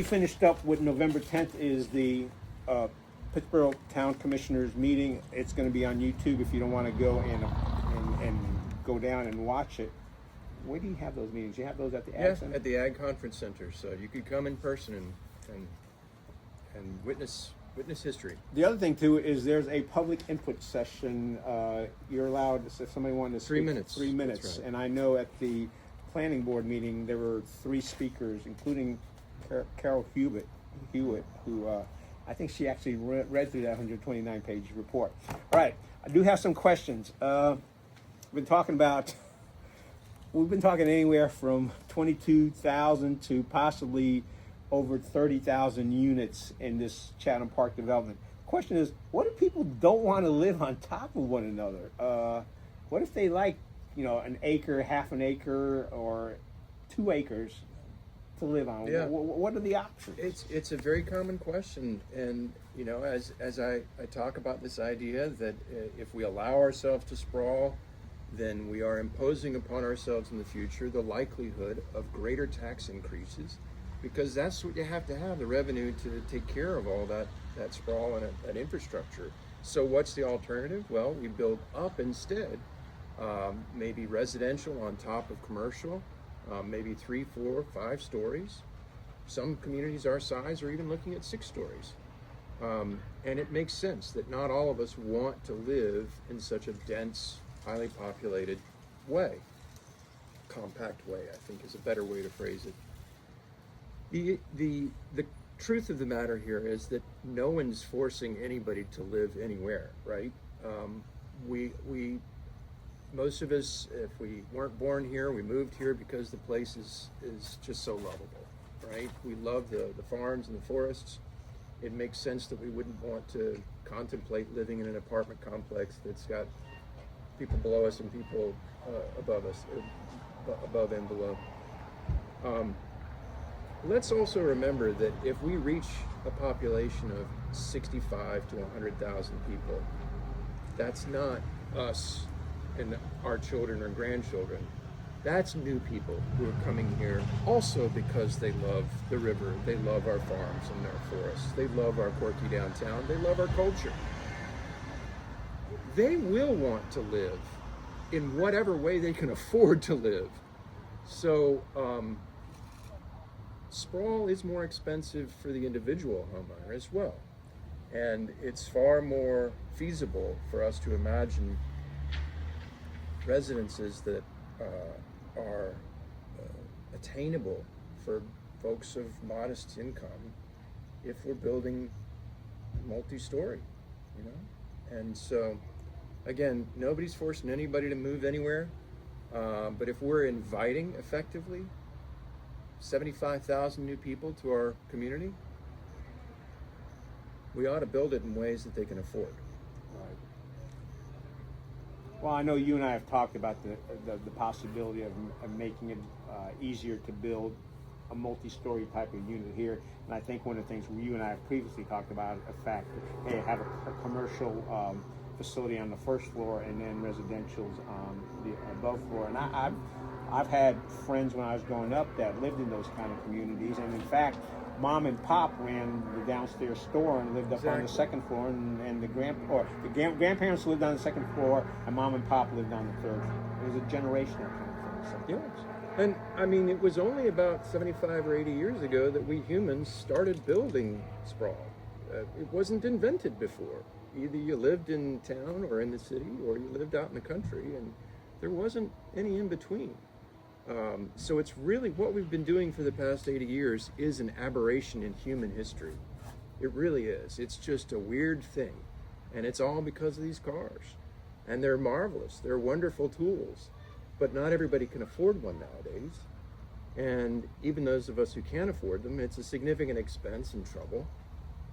we finished up with November 10th is the Pittsboro Town Commissioners meeting. It's going to be on YouTube if you don't want to go and go down and watch it. Where do you have those meetings? You have those at the Ag Center? At the Ag Conference Center. So you could come in person and witness history. The other thing too is there's a public input session. You're allowed, if somebody wanted to speak, 3 minutes. 3 minutes. That's right. And I know at the planning board meeting there were 3 speakers, including Carol Hewitt, who I think she actually read through that 129-page report. All right, I do have some questions. We've been talking anywhere from 22,000 to possibly over 30,000 units in this Chatham Park development. Question is, what if people don't want to live on top of one another? What if they like, an acre, half an acre, or 2 acres to live on? Yeah. What are the options? It's a very common question, and as I talk about this idea that if we allow ourselves to sprawl, then we are imposing upon ourselves in the future the likelihood of greater tax increases, because that's what you have to have, the revenue to take care of all that sprawl and that infrastructure. So what's the alternative? Well, we build up instead, maybe residential on top of commercial, maybe 3, 4, 5 stories. Some communities our size are even looking at 6 stories. And it makes sense that not all of us want to live in such a dense, highly populated way. Compact way, I think, is a better way to phrase it. The truth of the matter here is that no one's forcing anybody to live anywhere, right? Most of us, if we weren't born here, we moved here because the place is just so lovable, right? We love the farms and the forests. It makes sense that we wouldn't want to contemplate living in an apartment complex that's got people below us and people above us, above and below. Let's also remember that if we reach a population of 65 to 100,000 people, that's not us and our children or grandchildren. That's new people who are coming here also because they love the river, they love our farms and our forests, they love our quirky downtown, they love our culture. They will want to live in whatever way they can afford to live. So sprawl is more expensive for the individual homeowner as well. And it's far more feasible for us to imagine residences that are attainable for folks of modest income if we're building multi-story, And so, again, nobody's forcing anybody to move anywhere, but if we're inviting effectively 75,000 new people to our community, we ought to build it in ways that they can afford. Right. Well, I know you and I have talked about the possibility of making it easier to build a multi-story type of unit here, and I think one of the things you and I have previously talked about, the fact that, hey, have a commercial facility on the first floor and then residential's on the above floor. And I've had friends when I was growing up that lived in those kind of communities, and in fact, Mom and Pop ran the downstairs store and lived up on the second floor, and the grandparents lived on the second floor, and Mom and Pop lived on the third floor. It was a generational kind of thing. So. Yes. And I mean, it was only about 75 or 80 years ago that we humans started building sprawl. It wasn't invented before. Either you lived in town or in the city, or you lived out in the country, and there wasn't any in between. So it's really what we've been doing for the past 80 years is an aberration in human history. It really is. It's just a weird thing. And it's all because of these cars. And they're marvelous. They're wonderful tools. But not everybody can afford one nowadays. And even those of us who can afford them, it's a significant expense and trouble.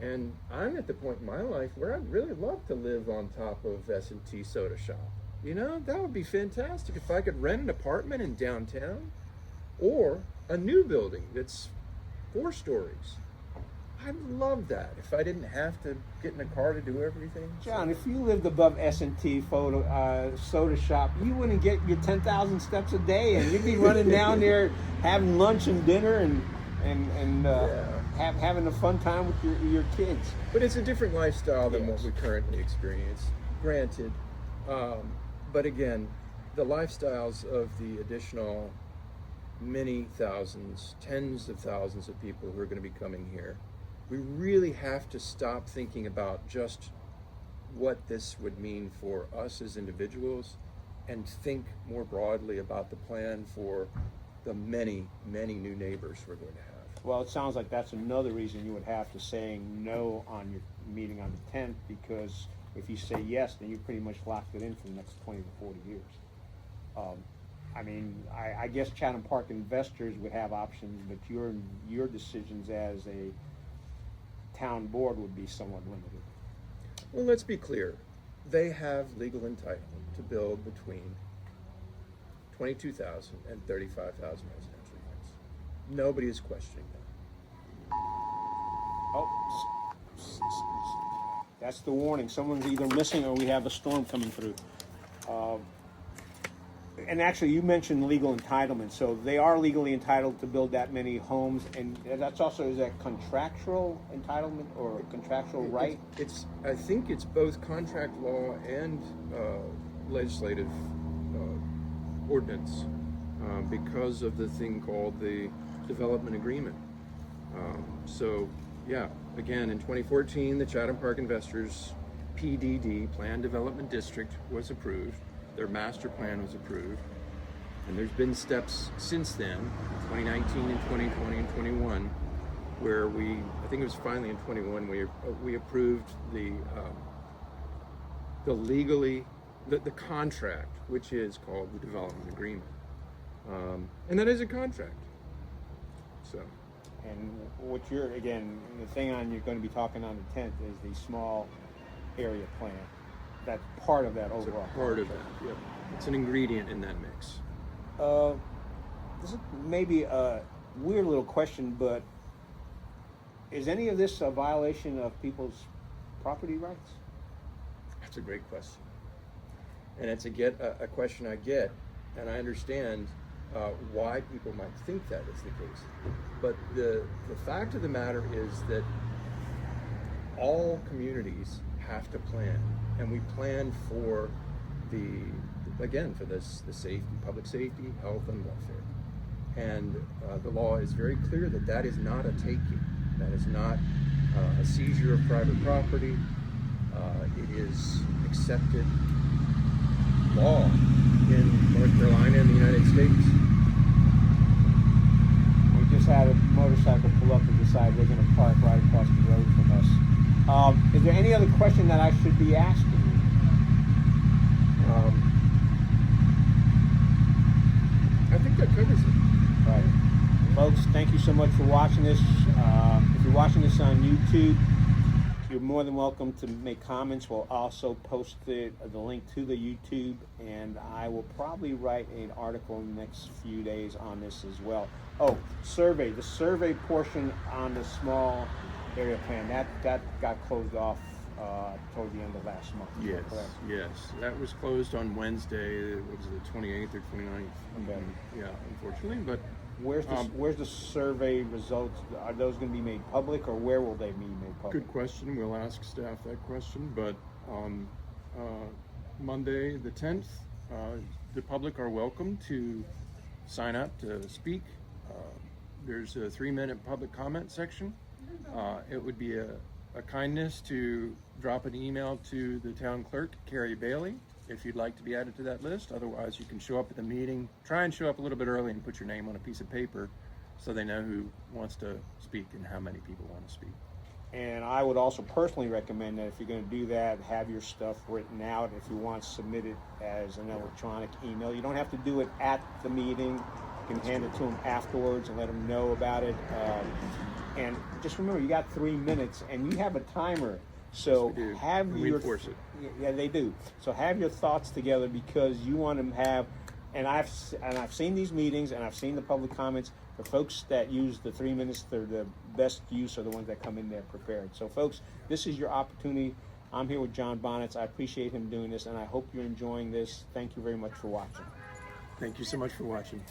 And I'm at the point in my life where I'd really love to live on top of S&T Soda Shop. That would be fantastic if I could rent an apartment in downtown or a new building that's 4 stories. I'd love that if I didn't have to get in a car to do everything. John, if you lived above S&T Soda Shop, you wouldn't get your 10,000 steps a day, and you'd be running down there having lunch and dinner and having a fun time with your kids. But it's a different lifestyle than what Yes. we currently experience, granted. But again, the lifestyles of the additional many thousands, tens of thousands of people who are going to be coming here, we really have to stop thinking about just what this would mean for us as individuals and think more broadly about the plan for the many, many new neighbors we're going to have. Well, it sounds like that's another reason you would have to saying no on your meeting on the 10th, because if you say yes, then you pretty much locked it in for the next 20 to 40 years. I mean, I guess Chatham Park investors would have options, but your decisions as a town board would be somewhat limited. Well, let's be clear. They have legal entitlement to build between 22,000 and 35,000 residential units. Nobody is questioning that. Oh, that's the warning. Someone's either missing or we have a storm coming through. And actually, you mentioned legal entitlement. So they are legally entitled to build that many homes, and that's also, is that contractual entitlement or contractual right? I think it's both contract law and legislative ordinance because of the thing called the development agreement. So, yeah, again, in 2014, the Chatham Park Investors PDD, Planned Development District, was approved. Their master plan was approved. And there's been steps since then, 2019 and 2020 and 21, where I think it was finally in 21, we approved the contract, which is called the development agreement. And that is a contract. So. And what again, the thing you're going to be talking on the 10th is the small area plan. That's part of that overall. It's a part of that, yep. It's an ingredient in that mix. This is maybe a weird little question, but is any of this a violation of people's property rights? That's a great question. And it's a question I get, and I understand why people might think that is the case. But the fact of the matter is that all communities have to plan, and we plan for the safety, public safety, health, and welfare. And the law is very clear that that is not a taking. That is not a seizure of private property. It is accepted law in North Carolina and the United States. We just had a motorcycle pull up and decide they're going to park right across the road from us. Is there any other question that I should be asking you? I think that covers it. All right. Folks, thank you so much for watching this. If you're watching this on YouTube, you're more than welcome to make comments. We'll also post the link to the YouTube, and I will probably write an article in the next few days on this as well. Oh, the survey portion on the small area plan, that got closed off toward the end of last month. Yes, yes. That was closed on Wednesday. Was it the 28th or 29th? Okay. Yeah, unfortunately, but where's the survey results? Are those going to be made public, or where will they be made public? good question. We'll ask staff that question. But on Monday the 10th, the public are welcome to sign up to speak. There's a 3-minute public comment section. It would be a kindness to drop an email to the town clerk, Carrie Bailey, if you'd like to be added to that list. Otherwise, you can show up at the meeting. Try and show up a little bit early and put your name on a piece of paper so they know who wants to speak and how many people want to speak. And I would also personally recommend that if you're going to do that, have your stuff written out. If you want to submit it as an electronic email, you don't have to do it at the meeting. You can hand it to them afterwards and let them know about it. And just remember, you got 3 minutes, and you have a timer. So we enforce it. Yeah, they do. So have your thoughts together, because you want to have. And I've seen these meetings, and I've seen the public comments. The folks that use the 3 minutes, they're the best use, are the ones that come in there prepared. So, folks, this is your opportunity. I'm here with John Bonitz. I appreciate him doing this, and I hope you're enjoying this. Thank you very much for watching. Thank you so much for watching.